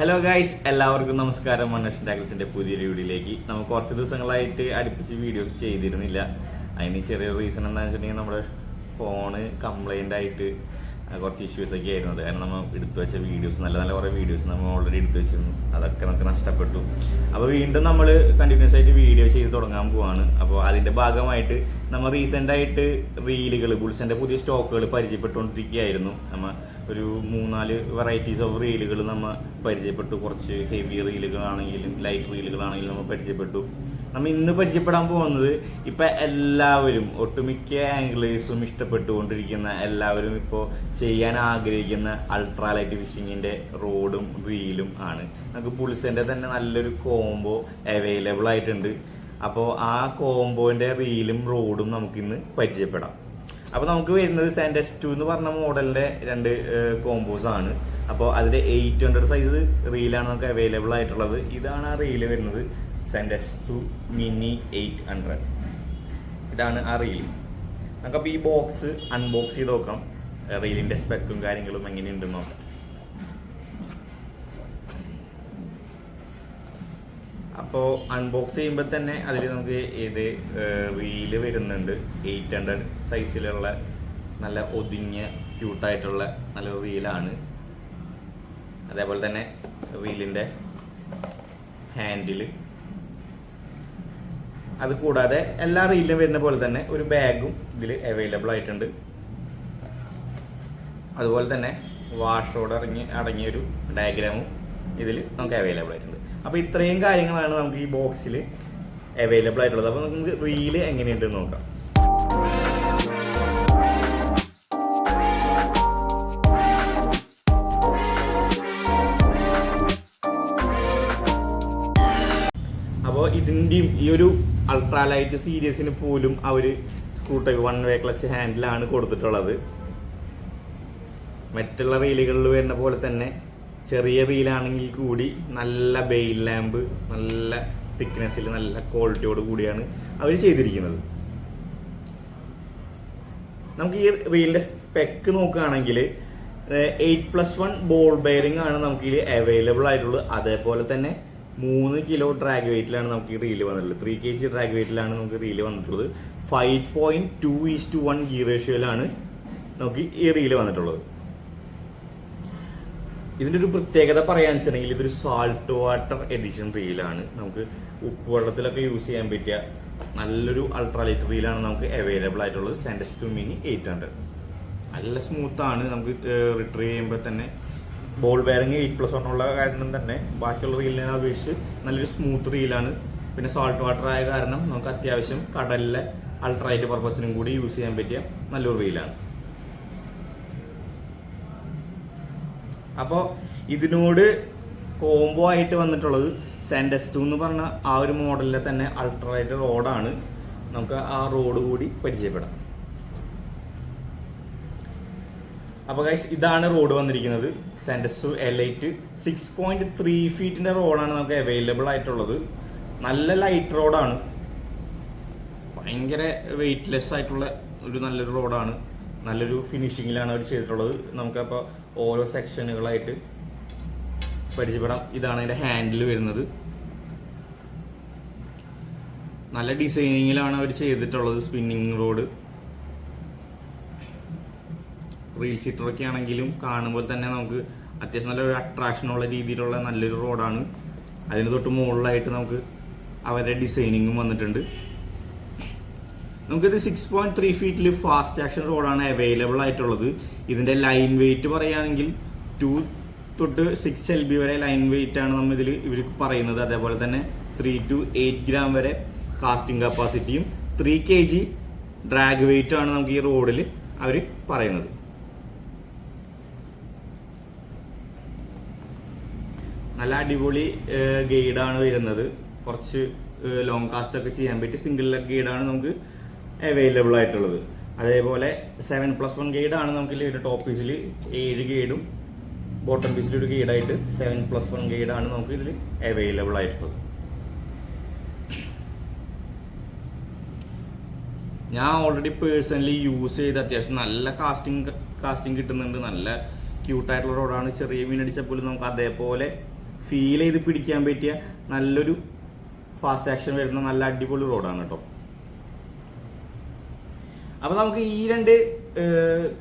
Hello guys, എല്ലാവർക്കും നമസ്കാരം. മണ്ണേഷൻ ടാക്കിൾസിന്റെ പുതിയൊരു വീഡിയോയിലേക്ക് നമ്മൾ കുറച്ച് ദിവസങ്ങളായിട്ട് അടുപ്പിച്ച് വീഡിയോസ് ചെയ്തിരുന്നില്ല. അതിന് ചെറിയൊരു റീസൺ എന്താണെന്ന് വെച്ചിട്ടുണ്ടെങ്കിൽ നമ്മുടെ ഫോണ് കംപ്ലൈൻ്റ് ആയിട്ട് കുറച്ച് ഇഷ്യൂസ് ഒക്കെ ആയിരുന്നു. അത് കാരണം നമ്മൾ എടുത്തു വെച്ച വീഡിയോസ്, നല്ല നല്ല കുറേ വീഡിയോസ് നമ്മൾ ഓൾറെഡി എടുത്തു വെച്ചിരുന്നു. അതൊക്കെ നമുക്ക് നഷ്ടപ്പെട്ടു. അപ്പോൾ വീണ്ടും നമ്മൾ കണ്ടിന്യൂസ് ആയിട്ട് വീഡിയോ ചെയ്ത് തുടങ്ങാൻ പോവാണ്. അപ്പോൾ അതിൻ്റെ ഭാഗമായിട്ട് നമ്മൾ റീസെൻ്റ് ആയിട്ട് റീലുകൾ, ബുൾസിൻ്റെ പുതിയ സ്റ്റോക്കുകൾ പരിചയപ്പെട്ടുകൊണ്ടിരിക്കുകയായിരുന്നു. നമ്മൾ ഒരു 3-4 വെറൈറ്റീസ് ഓഫ് റീലുകൾ നമ്മൾ പരിചയപ്പെട്ടു. കുറച്ച് ഹെവി റീലുകളാണെങ്കിലും ലൈറ്റ് റീലുകളാണെങ്കിലും നമ്മൾ പരിചയപ്പെട്ടു. നമ്മൾ ഇന്ന് പരിചയപ്പെടാൻ പോകുന്നത് ഇപ്പം എല്ലാവരും, ഒട്ടുമിക്ക ആംഗ്ലേഴ്സും ഇഷ്ടപ്പെട്ടുകൊണ്ടിരിക്കുന്ന, എല്ലാവരും ഇപ്പോൾ ചെയ്യാൻ ആഗ്രഹിക്കുന്ന അൾട്രാലൈറ്റ് ഫിഷിങ്ങിൻ്റെ റോഡും റീലും ആണ്. നമുക്ക് ബുൾസിൻ്റെ തന്നെ നല്ലൊരു കോംബോ അവൈലബിൾ ആയിട്ടുണ്ട്. അപ്പോൾ ആ കോംബോൻ്റെ റീലും റോഡും നമുക്കിന്ന് പരിചയപ്പെടാം. അപ്പോൾ നമുക്ക് വരുന്നത് സാൻഡസ് 2 എന്ന് പറഞ്ഞ മോഡലിൻ്റെ 2 കോംബോസ് ആണ്. അപ്പോൾ അതിൻ്റെ 800 സൈസ് റീലാണ് നമുക്ക് അവൈലബിൾ ആയിട്ടുള്ളത്. ഇതാണ് ആ റീല് വരുന്നത്, സാൻഡസ് 2 മിനി 800. ഇതാണ് ആ റീൽ. നമുക്കപ്പോൾ ഈ ബോക്സ് അൺബോക്സ് ചെയ്ത് നോക്കാം. റീലിൻ്റെ സ്പെക്കും കാര്യങ്ങളും എങ്ങനെയുണ്ടെന്ന് നോക്കാം. അപ്പോൾ അൺബോക്സ് ചെയ്യുമ്പോൾ തന്നെ അതിൽ നമുക്ക് ഇത് റീല് വരുന്നുണ്ട്. 800 സൈസിലുള്ള നല്ല ഒതുങ്ങിയ ക്യൂട്ടായിട്ടുള്ള നല്ലൊരു റീലാണ്. അതേപോലെ തന്നെ റീലിൻ്റെ ഹാൻഡിൽ, അത് കൂടാതെ എല്ലാ റീലിലും വരുന്ന പോലെ തന്നെ ഒരു ബാഗും ഇതിൽ അവൈലബിൾ ആയിട്ടുണ്ട്. അതുപോലെ തന്നെ വാഷോട് അടങ്ങിയൊരു ഡയഗ്രാമും ഇതിൽ നമുക്ക് അവൈലബിൾ ആയിട്ടുണ്ട്. അപ്പോൾ ഇത്രയും കാര്യങ്ങളാണ് നമുക്ക് ഈ ബോക്സിൽ അവൈലബിൾ ആയിട്ടുള്ളത്. അപ്പോൾ നമുക്ക് റീല് എങ്ങനെയുണ്ടെന്ന് നോക്കാം. അപ്പോൾ ഇതിൻ്റെയും ഈ ഒരു അൾട്രാലൈറ്റ് സീരീസിന് പോലും അവർ സ്ക്രൂ ടൈപ്പ് 1 വേ ക്ലച്ച് ഹാൻഡിലാണ് കൊടുത്തിട്ടുള്ളത്. മറ്റുള്ള റീലുകളിൽ വരുന്ന പോലെ തന്നെ ചെറിയ റീലാണെങ്കിൽ കൂടി നല്ല ബെയിൽ ലാമ്പ്, നല്ല തിക്നെസ്സിൽ, നല്ല ക്വാളിറ്റിയോട് കൂടിയാണ് അവർ ചെയ്തിരിക്കുന്നത്. നമുക്ക് ഈ റീലിൻ്റെ സ്പെക്ക് നോക്കുകയാണെങ്കിൽ 8+1 ബോൾ ബെയറിംഗ് ആണ് നമുക്ക് ഇതിൽ അവൈലബിൾ ആയിട്ടുള്ളത്. അതേപോലെ തന്നെ 3 കിലോ ഡ്രാഗ് വെയിറ്റിലാണ് നമുക്ക് ഈ റീല് വന്നിട്ടുള്ളത്. 3 kg ഡ്രാഗ് വെയിറ്റിലാണ് നമുക്ക് റീല് വന്നിട്ടുള്ളത്. 5.2:1 ഗിയർ റേഷ്യോയിലാണ് നമുക്ക് ഈ റീല് വന്നിട്ടുള്ളത്. ഇതിൻ്റെ ഒരു പ്രത്യേകത പറയാന്ന് വെച്ചിട്ടുണ്ടെങ്കിൽ ഇതൊരു സാൾട്ട് വാട്ടർ എഡിഷൻ റീലാണ്. നമുക്ക് ഉപ്പ് വെള്ളത്തിലൊക്കെ യൂസ് ചെയ്യാൻ പറ്റിയ നല്ലൊരു അൾട്രാലൈറ്റ് റീലാണ് നമുക്ക് അവൈലബിൾ ആയിട്ടുള്ളത്. സാൻഡസ് 2 മിനി 800 നല്ല സ്മൂത്താണ്. നമുക്ക് റിട്രീവ് ചെയ്യുമ്പോൾ തന്നെ ബോൾ ബെയറിംഗ് 8+1 ഉള്ള കാരണം തന്നെ ബാക്കിയുള്ള റീലിനെ അപേക്ഷിച്ച് നല്ലൊരു സ്മൂത്ത് റീലാണ്. പിന്നെ സാൾട്ട് വാട്ടർ ആയ കാരണം നമുക്ക് അത്യാവശ്യം കടലിലെ അൾട്രാലൈറ്റ് പർപ്പസിനും കൂടി യൂസ് ചെയ്യാൻ പറ്റിയ നല്ലൊരു റീലാണ്. അപ്പോൾ ഇതിനോട് കോംബോ ആയിട്ട് വന്നിട്ടുള്ളത് സാൻഡസ് 2 എന്ന് പറഞ്ഞ ആ ഒരു മോഡലിലെ തന്നെ അൾട്രാലൈറ്റ് റോഡാണ്. നമുക്ക് ആ റോഡ് കൂടി പരിചയപ്പെടാം. അപ്പോൾ ഗൈസ്, ഇതാണ് റോഡ് വന്നിരിക്കുന്നത്. സാൻഡസ് L8 6.3 ഫീറ്റിൻ്റെ റോഡാണ് നമുക്ക് അവൈലബിൾ ആയിട്ടുള്ളത്. നല്ല ലൈറ്റ് റോഡാണ്, ഭയങ്കര വെയ്റ്റ്ലെസ് ആയിട്ടുള്ള ഒരു നല്ലൊരു റോഡാണ്. നല്ലൊരു ഫിനിഷിങ്ങിലാണ് അവർ ചെയ്തിട്ടുള്ളത്. നമുക്കപ്പോൾ ഓരോ സെക്ഷനുകളായിട്ട് പരിചയപ്പെടാം. ഇതാണ് അതിൻ്റെ ഹാൻഡിൽ വരുന്നത്. നല്ല ഡിസൈനിങ്ങിലാണ് അവർ ചെയ്തിട്ടുള്ളത്. സ്പിന്നിങ് റോഡ്, റീൽ സീറ്ററൊക്കെ ആണെങ്കിലും കാണുമ്പോൾ തന്നെ നമുക്ക് അത്യാവശ്യം നല്ലൊരു അട്രാക്ഷനുള്ള രീതിയിലുള്ള നല്ലൊരു റോഡാണ്. അതിന് തൊട്ട് മുകളിലായിട്ട് നമുക്ക് അവരുടെ ഡിസൈനിങ്ങും വന്നിട്ടുണ്ട്. നമുക്കിത് 6.3 ഫീറ്റിൽ ഫാസ്റ്റ് ആക്ഷൻ റോഡാണ് അവൈലബിൾ ആയിട്ടുള്ളത്. ഇതിൻ്റെ ലൈൻ വെയിറ്റ് പറയുകയാണെങ്കിൽ 2 തൊട്ട് 6 LB വരെ ലൈൻ വെയിറ്റ് ആണ് നമ്മൾ ഇതിൽ ഇവർ പറയുന്നത്. അതേപോലെ തന്നെ 3 to 8 ഗ്രാം വരെ കാസ്റ്റിംഗ് കപ്പാസിറ്റിയും 3 kg ഡ്രാഗ് വെയിറ്റ് ആണ് നമുക്ക് ഈ റോഡിൽ അവർ പറയുന്നത്. നല്ല അടിപൊളി ഗൈഡാണ് വരുന്നത്. കുറച്ച് ലോങ് കാസ്റ്റ് ഒക്കെ ചെയ്യാൻ പറ്റിയ സിംഗിൾ ലെഗ് ഗൈഡാണ് നമുക്ക് അവൈലബിൾ ആയിട്ടുള്ളത്. അതേപോലെ 7+1 ഗൈഡാണ് നമുക്ക് ഇതിൽ ടോപ്പ് പീസിൽ 7 ഗൈഡും ബോട്ടം പീസിൽ ഒരു ഗൈഡായിട്ട് 7+1 ഗൈഡാണ് നമുക്ക് ഇതിൽ അവൈലബിൾ ആയിട്ടുള്ളത്. ഞാൻ ഓൾറെഡി പേഴ്സണലി യൂസ് ചെയ്ത് അത്യാവശ്യം നല്ല കാസ്റ്റിംഗ് കിട്ടുന്നുണ്ട്. നല്ല ക്യൂട്ടായിട്ടുള്ള റോഡാണ്. ചെറിയ മീൻ അടിച്ചാൽ പോലും നമുക്ക് അതേപോലെ ഫീൽ ചെയ്ത് പിടിക്കാൻ പറ്റിയ നല്ലൊരു ഫാസ്റ്റ് ആക്ഷൻ വരുന്ന നല്ല അടിപൊളി റോഡാണ് കേട്ടോ. അപ്പോൾ നമുക്ക് ഈ 2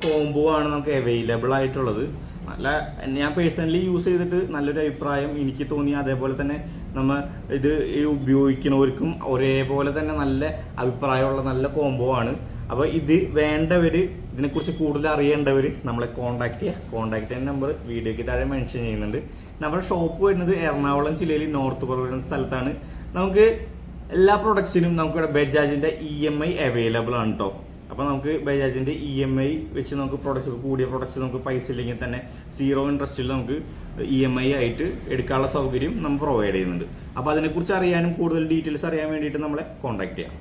കോംബോ ആണ് നമുക്ക് അവൈലബിൾ ആയിട്ടുള്ളത്. നല്ല ഞാൻ പേഴ്സണലി യൂസ് ചെയ്തിട്ട് നല്ലൊരു അഭിപ്രായം എനിക്ക് തോന്നി. അതേപോലെ തന്നെ നമ്മൾ ഇത് ഉപയോഗിക്കുന്നവർക്കും ഒരേപോലെ തന്നെ നല്ല അഭിപ്രായമുള്ള നല്ല കോംബോ ആണ്. അപ്പോൾ ഇത് വേണ്ടവർ, ഇതിനെക്കുറിച്ച് കൂടുതൽ അറിയേണ്ടവർ നമ്മളെ കോൺടാക്ട് ചെയ്യുന്ന നമ്പർ വീഡിയോയ്ക്ക് താഴെ മെൻഷൻ ചെയ്യുന്നുണ്ട്. നമ്മുടെ ഷോപ്പ് വരുന്നത് എറണാകുളം ജില്ലയിൽ നോർത്ത് പറവൂർ സ്ഥലത്താണ്. നമുക്ക് എല്ലാ പ്രൊഡക്ട്സിനും നമുക്കിവിടെ ബജാജിൻ്റെ EMI അവൈലബിൾ ആണ് കേട്ടോ. അപ്പോൾ നമുക്ക് ബജാജിൻ്റെ EMI വെച്ച് നമുക്ക് പ്രൊഡക്ട്സ്, കൂടിയ പ്രൊഡക്ട്സ് നമുക്ക് പൈസ ഇല്ലെങ്കിൽ തന്നെ 0 ഇൻട്രസ്റ്റിൽ നമുക്ക് EMI ആയിട്ട് എടുക്കാനുള്ള സൗകര്യം നമ്മൾ പ്രൊവൈഡ് ചെയ്യുന്നുണ്ട്. അപ്പോൾ അതിനെക്കുറിച്ച് അറിയാനും കൂടുതൽ ഡീറ്റെയിൽസ് അറിയാൻ വേണ്ടിയിട്ട് നമ്മളെ കോൺടാക്ട് ചെയ്യാം.